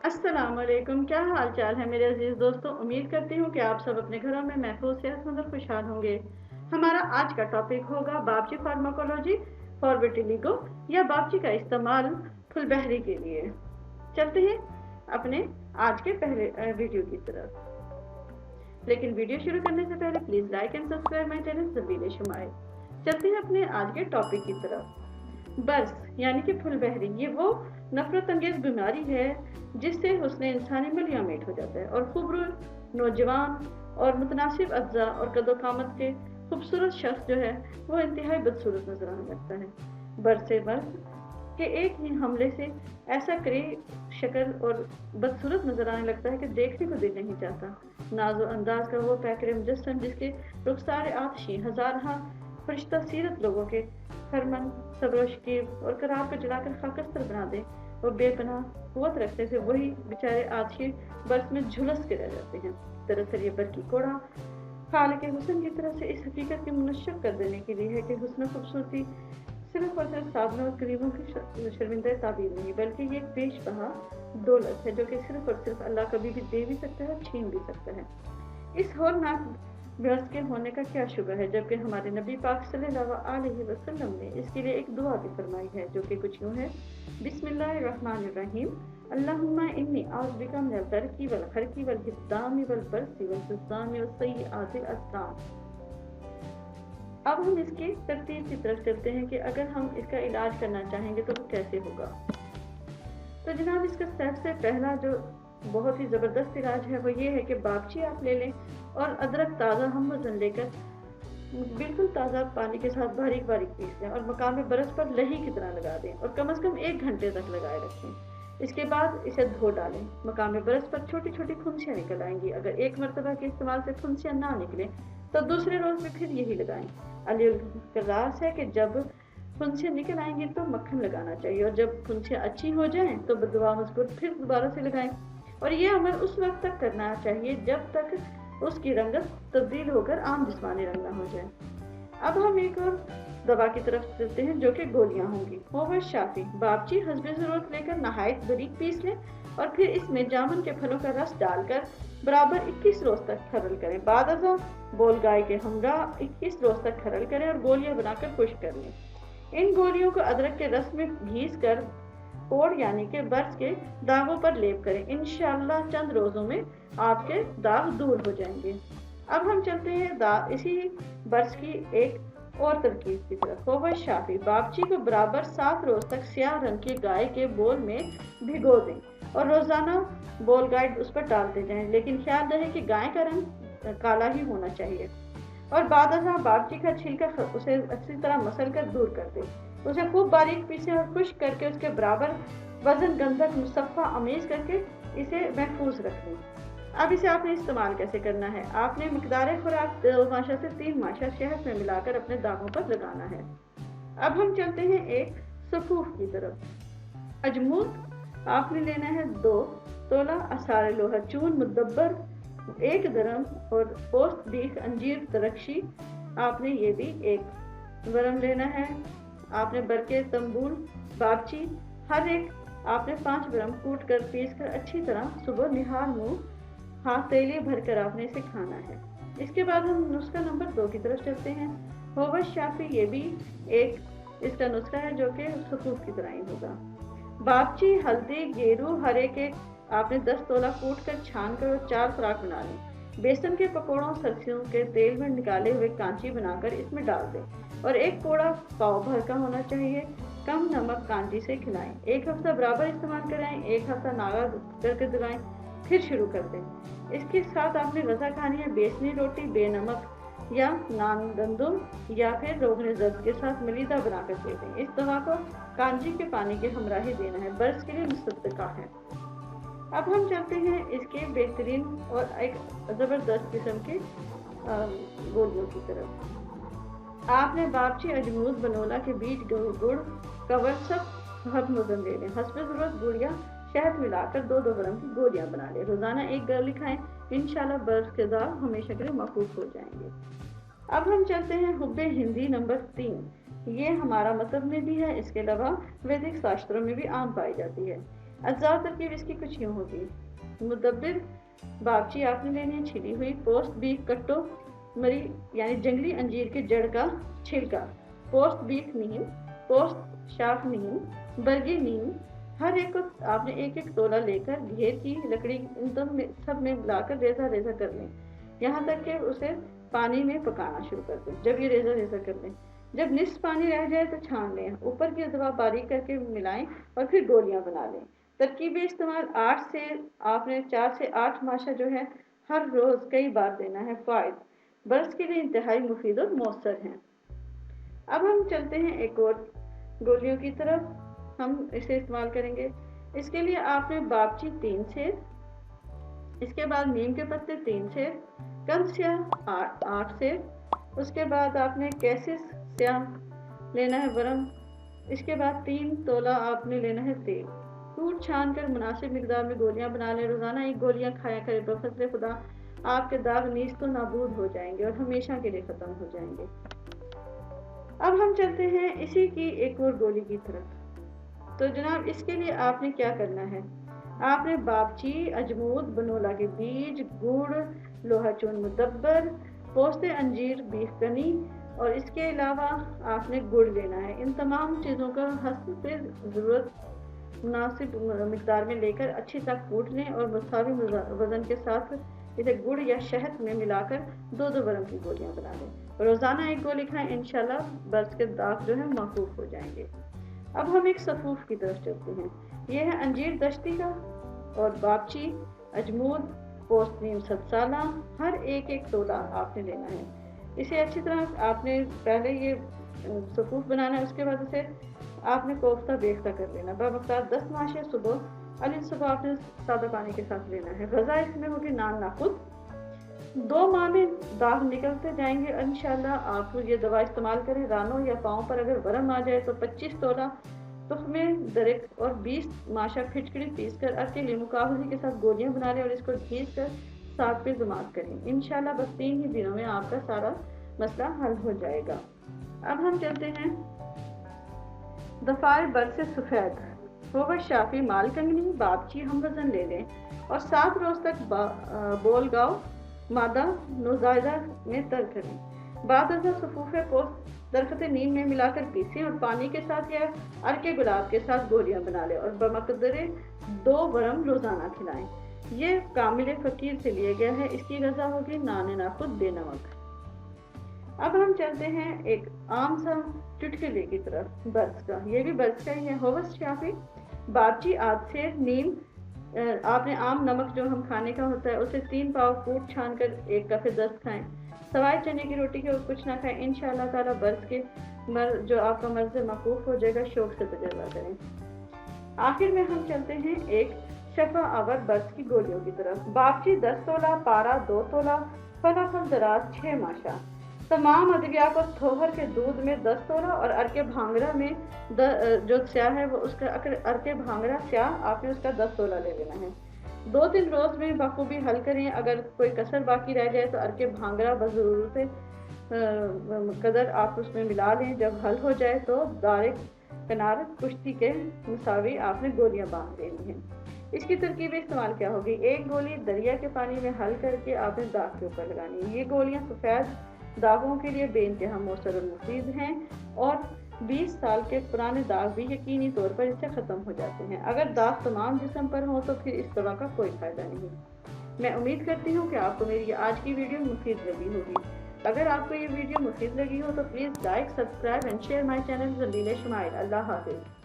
अस्सलाम वालेकुम। क्या हाल चाल है मेरे अजीज दोस्तों। उम्मीद करती हूँ कि आप सब अपने घरों में महफूज सेहतमंद और खुशहाल होंगे। हमारा आज का टॉपिक होगा बावर्ची फार्माकोलॉजी फॉर विटिलिगो या बावर्ची का इस्तेमाल फुलबहरी के लिए। चलते हैं अपने आज के पहले वीडियो की तरफ। लेकिन वीडियो शुरू करने से पहले please like and subscribe my channel Sabeele Shumail. चलते हैं अपने आज के टॉपिक की तरफ। बर्स यानी कि फुलबहरी ये वो नफरत अंगेज बीमारी है जिससे हुस्न इंसानी मलियामेट हो जाता है और खूबरू नौजवान और मुतनासिब अज्जा और कदोकामत के खूबसूरत शख्स जो है वो इंतहाई बदसूरत नजर आने लगता है। बर्स के एक ही हमले से ऐसा करे शक्ल और बदसूरत नजर आने लगता है कि देखने को दिल नहीं चाहता। नाजो अंदाज का वो पैकर मुजस्सम जिसके रुखसार आतशी हजारहा फरिश्ता सीरत लोगों के फरमन सब्र शकीब और करार को जलाकर खाकस्तर बना दे और बेपनाह कुव्वत रखते थे वही बेचारे आतशी बर्फ में झुलस के रह जाते हैं। दरअसल ये बरकी कोड़ा खाल के हुस्न की तरफ से इस हकीकत की मुनश्शर कर देने के लिए है कि हुस्न खूबसूरती सिर्फ और सिर्फ साधनों और करीबों की शर्मिंदा ताबीर नहीं बल्कि ये एक बेशबहा दौलत है जो कि सिर्फ और सिर्फ अल्लाह कभी भी दे भी सकता है और छीन भी सकता है। इस होलनाक बर्स के होने का क्या शुबा है जबकि हमारे नबी पाक सल्लल्लाहु अलैहि वसल्लम ने इसके लिए एक दुआ भी फरमाई है जो कि कुछ यूँ है। बिस्मिल्लाहिर्रहमानिर्रहीम अल्लाहुम्मा इन्नी आउज़ु बिका मिनल दरकी वल खरकी वल हिद्दामी वल बरसी वल जुज़ामी वस्सय्यिआतिल अस्काम। अब हम इसकी तरतीब की तरफ चलते हैं कि अगर हम इसका इलाज करना चाहेंगे तो वो कैसे होगा। तो जनाब इसका सबसे पहला जो बहुत ही ज़बरदस्त इलाज है वो ये है कि बावर्ची आप ले लें और अदरक ताज़ा हम वज़न लेकर बिल्कुल ताज़ा पानी के साथ बारीक बारीक पीस लें और मकाम बरस पर लही की तरह लगा दें और कम से कम 1 घंटे तक लगाए रखें। इसके बाद इसे धो डालें। मकाम बरस पर छोटी छोटी फुंसियाँ निकल आएंगी। अगर एक मरतबा के इस्तेमाल से फुंसियाँ ना निकले तो दूसरे रोज़ में फिर यही लगाएं। अलीरास है कि जब फुंसियाँ निकल आएंगी तो मक्खन लगाना चाहिए और जब फुंसियाँ अच्छी हो जाएं तो बदुआ मजबूर फिर दोबारा से लगाएं और ये अमल उस वक्त तक करना चाहिए जब तक उसकी रंगत तब्दील होकर आम जिस्मानी रंग ना हो जाए। अब हम एक और दवा की तरफ चलते हैं जो कि गोलियां होंगी। होवर शाफी बावर्ची हस्बे ज़रूरत लेकर नहायत बारीक पीस लें और फिर इसमें जामुन के फलों का रस डालकर बराबर 21 रोज तक खरल करें। बाद अज़ा बोल गाय के हमरा 21 रोज तक खरल करें और गोलियां बनाकर खुश्क कर लें। इन गोलियों को अदरक के रस में घीस कर कोड़ यानी के बर्स के दागों पर लेप करें। इंशाअल्लाह चंद रोजों में आपके दाग दूर हो जाएंगे। अब हम चलते हैं इसी बर्स की एक और तरकीब की तरफ। होवर शाफी बावर्ची को बराबर 7 रोज तक स्याह रंग की गाय के बोल में भिगो दें और रोजाना बोल गाइड उस पर डालते जाएं, लेकिन ख्याल रहे कि गाय का रंग काला ही होना चाहिए। और बाद बावर्ची का छिलका उसे अच्छी तरह मसल कर दूर कर दे। उसे खूब बारीक पीसे और खुश्क करके उसके बराबर वजन गंधक मुसफ़ा अमीज़ करके इसे महफूज रख लें। अब इसे आपने इस्तेमाल कैसे करना है। आपने मिकदार खुराक 2 माशा से 3 माशा शहद में मिलाकर अपने दागों पर लगाना है। अब हम चलते हैं एक सफूफ की तरफ। अजमूद आपने लेना है 2 तोला, असार लोहा चून मुदब्बर 1 दरम और पोस्ट बीख अंजीर तरक्शी आपने ये भी 1 वरम लेना है। आपने बरके तंबूल बावर्ची हर एक आपने 5 ग्राम कूट कर पीस कर अच्छी तरह सुबह निहार मुँह हाथ तेली भरकर आपने इसे खाना है। इसके बाद हम नुस्खा नंबर 2 की तरफ चलते हैं। होवर शाफी ये भी एक इसका नुस्खा है जो कि सफूफ की तरह ही होगा। बावर्ची हल्दी गेरू हरे के आपने 10 तोला कूट कर छान कर और 4 खुराक बना लें। बेसन के पकौड़ों सरसों के तेल में निकाले हुए कांची बनाकर इसमें डाल दें और 1 कोड़ा पाव भर का होना चाहिए। कम नमक कांची से खिलाएं। 1 हफ्ता बराबर इस्तेमाल कराएं। 1 हफ्ता नागा करके दबाएं फिर शुरू कर दें। इसके साथ आपने गज़ा खानी है बेसनी रोटी बेनमक या नान गंदुम या फिर रोगन जर्द के साथ मलीदा बनाकर दे दें। इस दवा को कांजी के पानी के हमरा ही देना है। बर्स के लिए मुस्तका है। अब हम चलते हैं इसके बेहतरीन और एक ज़बरदस्त किस्म के गोलियों की तरफ। आपने बावर्ची अजमूद बनोला के बीज गुड़ कवर सब हर वजन ले लें। हस्बे ज़रूरत गुड़िया शहद मिलाकर 2-2 ग्राम की गोलियां बना लें। रोजाना 1 गोली खाएं। इंशाल्लाह बर्स के दाग हमेशा के लिए महफूज हो जाएंगे। अब हम चलते हैं हुब्बे हिंदी नंबर 3। ये हमारा मजहब में भी है, इसके अलावा वैदिक शास्त्रों में भी आम पाई जाती है। अज्जा तरकीब इसकी कुछ यूँ होगी। मुदब्बिर बागची आपने लेनी है छिली हुई, पोस्ट बीफ कट्टो मरी यानी जंगली अंजीर के जड़ का छिलका, पोस्ट बीफ नीम, पोस्ट शाख नीम, बरगी नीम, हर एक को आपने एक एक तोला लेकर घेर की लकड़ी इन सब में मिलाकर रेजा रेजा कर लें, यहाँ तक कि उसे पानी में पकाना शुरू कर दें। जब ये रेजा रेजा कर लें, जब निस्फ पानी रह जाए तो छान लें, ऊपर की दवा बारीक करके मिलाएं और फिर गोलियां बना लें। तरकीब इस्तेमाल 4 से 8 माशा जो है हर रोज़ कई बार देना है। फ़ायद बर्स के लिए इंतहाई मुफीद और मौसर हैं। अब हम चलते हैं एक और गोलियों की तरफ, हम इसे इस्तेमाल करेंगे। इसके लिए आपने बागची 3 सेर, इसके बाद नीम के पत्ते 3 सेर, कल स्याह 8 सेर, उसके बाद आपने कैसिस स्याह लेना है वरम, इसके बाद 3 तोला आपने लेना है तेल। कूट छान कर मुनासिब मिकदार में गोलियां बना लें। रोज़ाना एक गोलियां खाया करें, बफज़ल खुदा आपके दाग नीज तो नाबूद हो जाएंगे और हमेशा के लिए ख़त्म हो जाएंगे। अब हम चलते हैं इसी की एक और गोली की तरफ। तो जनाब इसके लिए आपने क्या करना है, आपने बागची, अजमूद, बनोला के बीज, गुड़, लोहा चून मुदब्बर, पोस्ते अंजीर, बीफ कनी और इसके अलावा आपने गुड़ लेना है। इन तमाम चीज़ों का हस्ब ज़रूरत मुनासिब मिकदार में लेकर अच्छी तरह कूट लें और मुसावी वज़न के साथ इसे गुड़ या शहद में मिलाकर 2-2 वरम की गोलियां बना लें। रोज़ाना एक गोली खाएं, इंशाल्लाह बर्स के दाग जो है महफूज हो जाएंगे। अब हम एक सफूफ की तरफ चलते हैं। यह है अंजीर दश्ती का और बागची, अजमूद, पोस्त नीम सदसाला, हर एक तोला आपने लेना है। इसे अच्छी तरह आपने पहले ये सफूफ बनाना है, उसके बाद इसे आपने कोफ्ता बेख्ता कर लेना। बामक़दार 10 माशे सुबह अली सुबह आपने सादा पानी के साथ लेना है। गज़ा इसमें होगी नान नाखुद। 2 माह में दाग निकलते जाएंगे इंशाल्लाह। आप ये दवा इस्तेमाल करें। रानों या पाँव पर अगर वरम आ जाए तो 25 तोला तुख्मे दरिक और 20 माशा फिटकड़ी पीस कर अर्के लीमू कागजी के साथ गोलियां बना लें और इसको घीस कर साग पे जुमात करें। इंशाल्लाह बस 3 ही दिनों में आपका सारा मसला हल हो जाएगा। अब हम चलते हैं दफार बरसे सफ़ेद, होगा शाफी, माल कंगनी, बागची हम वज़न ले लें और 7 रोज़ तक बोल गाओ मादा नोज़ायदा में तर करें। बाद सफूफ़े पोस्त दरख्त नीम में मिलाकर पीसें और पानी के साथ या अर्के गुलाब के साथ गोलियां बना लें और बमकदरे 2 वरम रोज़ाना खिलाएं। ये कामिल फ़कीर से लिया गया है। इसकी गज़ा होगी नान नाखुद बेनमक। अब हम चलते हैं एक आम सा चुटकुले की तरफ, बर्स का। ये भी बर्स का ही है। होवस शाफी, बागची, आध से नीम, आपने आम नमक जो हम खाने का होता है उसे 3 पाव कूट छान कर 1 कप दस्त खाएं। सवाए चने की रोटी के और कुछ ना खाएं। इंशाअल्लाह ताला बर्स के जो आपका मर्ज मकूफ हो जाएगा। शौक से तजर्बा करें। आखिर में हम चलते हैं एक शफा आवर बर्स की गोलियों की तरफ। बागची 10 तोला, पारा 2 तोला, फलाफल दराज 6 माशा। तमाम अदविया को थोहर के दूध में 10 तोला और अर्के भांगरा में जो स्याह है वो उसका अर्के भांगरा स्याह आपने उसका 10 तोला ले लेना है। 2-3 रोज़ में बखूबी हल करें। अगर कोई कसर बाकी रह जाए तो अर्के भांगरा बज़रूरत कदर आप उसमें मिला लें। जब हल हो जाए तो दारे किनार कुश्ती के मुसावी आपने गोलियां बांध लेनी हैं। इसकी तरकीब इस्तेमाल क्या होगी, एक गोली दरिया के पानी में हल करके आपने दाग के ऊपर लगानी है। ये गोलियां सफ़ेद दागों के लिए बेइंतहा मौसर और मुफीद हैं और 20 साल के पुराने दाग भी यकीनी तौर पर इससे ख़त्म हो जाते हैं। अगर दाग तमाम जिस्म पर हो तो फिर इस दवा का कोई फ़ायदा नहीं। मैं उम्मीद करती हूँ कि आपको मेरी आज की वीडियो मुफीद लगी होगी। अगर आपको ये वीडियो मुफीद लगी हो तो please like, subscribe and share my channel Zaleel Shamail. अल्लाह हाफ़िज़।